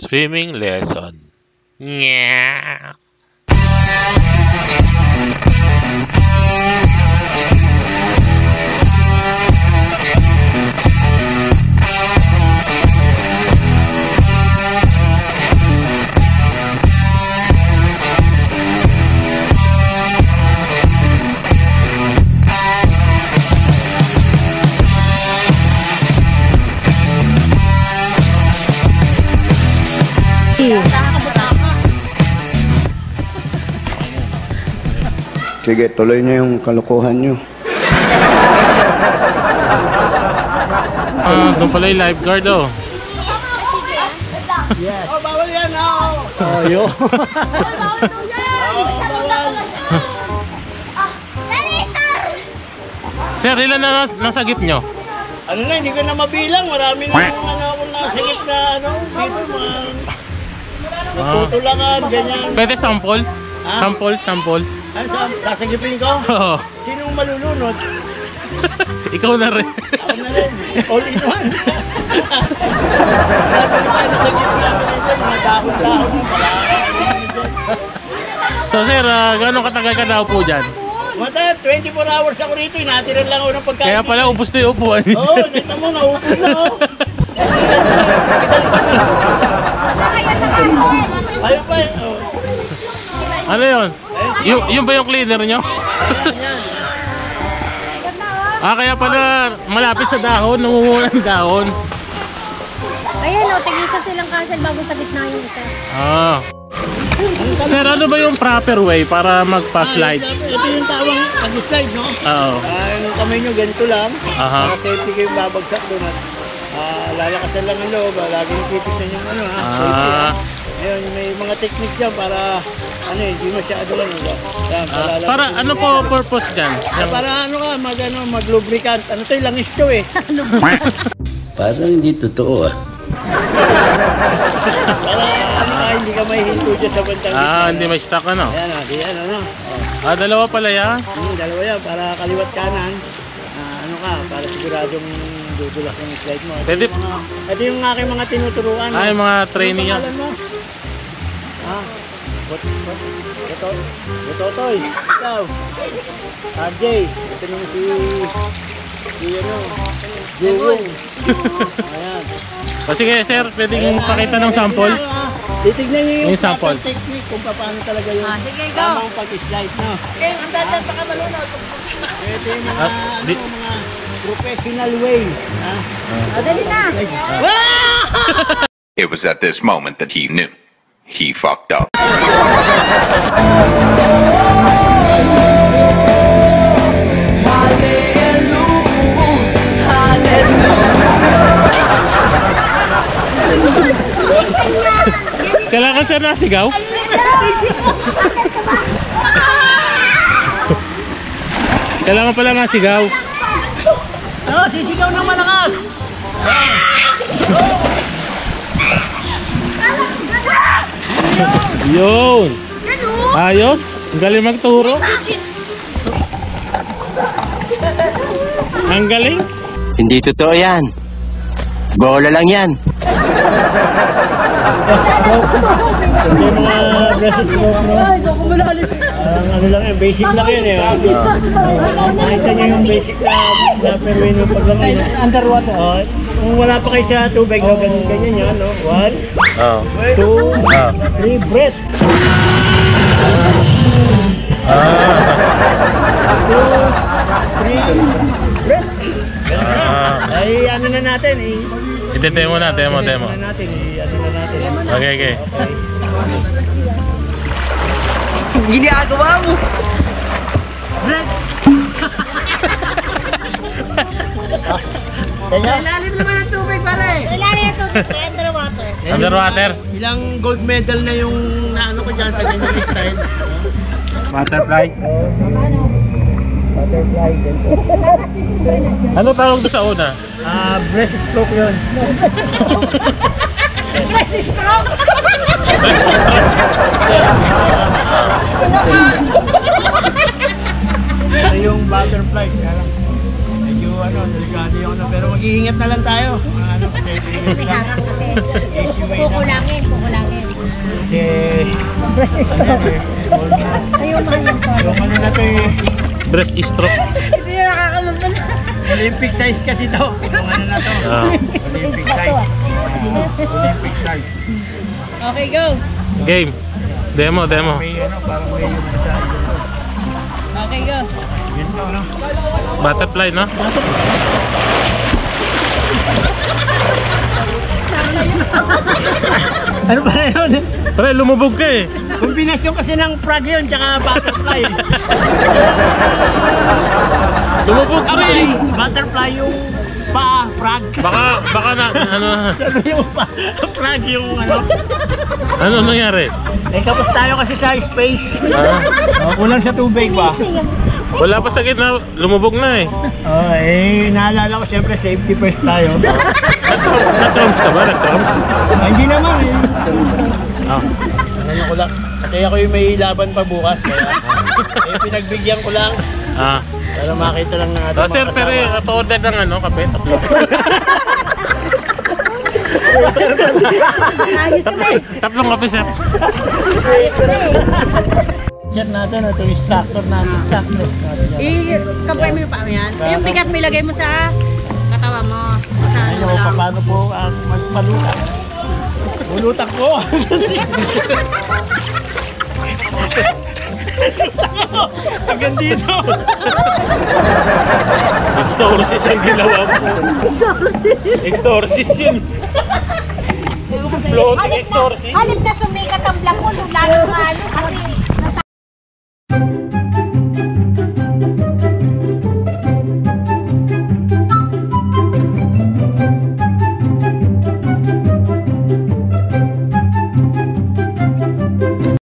Swimming lesson. Nya. Sige, tuloy na yung kalokohan nyo. Doon pala yung lifeguard, oh. Yes. Oh, bawal yan, oh. Oh, yun. Bawal yan. Sir, ilan na nasagip nyo? Ano na, hindi ko na mabilang. Marami na akong nasagip na, dito, mga natutulangan, ganyan. Pwede sample? Ha? Sample. Ano, sasagipin ko? Oo. Sinong malulunod? Ikaw na rin. Ako na rin. All in one. Nasagip namin dito, mga dahon-dahon. So sir, gano'ng katagal ka daw po dyan? Mata, 24 hours ako rito. Inatiran lang ako ng pagkain. Kaya pala, ubos na yung upuan. Oo, nakita mo, naupos na ako. Ayun pa, Ano yun? Yung ba yung cleaner nyo? Kaya pala malapit sa dahon, namumula ng dahon. Ayan o, tigisa silang cancel bago sa gitna yung isa. Sir, ano ba yung proper way para magpa-slide? Ito yung tawang pag-slide, no? Oo. Yung kamay nyo ganito lang. Aha. Para safety kayo babagsak doon at lalakasan lang ang loob. Laging titignan yung safety. Ayun, may mga technique dyan para hindi masyado lang. Para ano po purpose dyan? Para mag-lubricant. Ano to, langis to eh. Parang hindi totoo Para hindi ka may hinto dyan sa bantang. Hindi may stock ano? Ayan, Dalawa pala yan? Dalawa yan, para kaliwat kanan. Para siguradong dudulas ng slide mo. Ito yung aking mga tinuturuan. Yung mga training yan. Bototoy, ikaw. RJ, ito naman si Jewong. Ayan. Sige sir, pwedeng pakita ng sample? Titignan niyo yung sample technique kung paano talaga yung tamang pag-slide. Okay, ang datan pa ka malunod. Ito yung mga professional way. Dali na! It was at this moment that he knew. He fucked up. Kailangan sir nasigaw? Kailangan pala nasigaw. Sisigaw ng malakas! Yun! Ayos! Ang galing magturo. Ang galing. Hindi totoo yan. Bola lang yan. Hindi mga breast stroke, no? Ano lang yun, basic lang yun eh. Nakita niyo yung basic na perwin yung paglamay. Underwater. Kung wala pa kayo sa tubig, ganyan yan, no? 1, 2, 3, breath. 2, 3, breath. Ay, ano na natin eh. Demo na natin. Ano na natin. Okay. Ginagawa mo! Ilalim naman ang tubig, pare! Ilalim ng tubig, underwater. Underwater? Ilang gold medal na yung naano ko dyan sa ganyan style. Butterfly? Butterfly. Ano tawag doon sa una? Breast stroke yun. Breast stroke! Ito yung butterfly. Medyo delikado yung ano. Pero mag-iingat na lang tayo. Ano, kasi May harang kasi. easy way lang. Kukulangin, kukulangin. Kasi, Ayaw mahal yan po. yung ano na to eh, Breast stroke. Hindi na nakakaman na. Olympic size kasi to. Yung ano na to. Ah. Olympic size. Olympic size. Okay, go. Game. Demo. May ano, parang may yung isa. Okay, go. Ganito, ano? Butterfly, no? Ano ba yun? Pre, lumubog ka eh. Kombinasyon kasi ng frog yun, tsaka butterfly. Lumubog, pre. Butterfly yung paa, frog. Baka na, ano Yung frog yung ano. ano nangyari? Eh, tapos tayo kasi sa space. Ah, Kulang sa tubig ba? wala pa sa gitna, lumubog na eh. Naalala ko siyempre safety first tayo. Nag-trumps ka ba? Nag-trumps? Hindi naman eh. Ano ko lang. Kasi ako yung may laban pa bukas. Kaya pinagbigyan ko lang Ah. para makita lang natin. Oh, sir, pero order ng ano, kape, tatlo. Ayos na eh. Tatlong kape, sir. Ayos na eh. Chat natin, ito yung instructor natin. Kampay mo yung paa mo yan. Yung bigat mo ilagay mo sa katawa mo. Sa ano Ano, lang. paano po ang magpalutak? Ulutak ko! Hanggang dito! Exorcist ang ginawa mo. Exorcist yun. Floating exorcist. Halip na sumikat ang vlog mo, lalo nga ano, kasi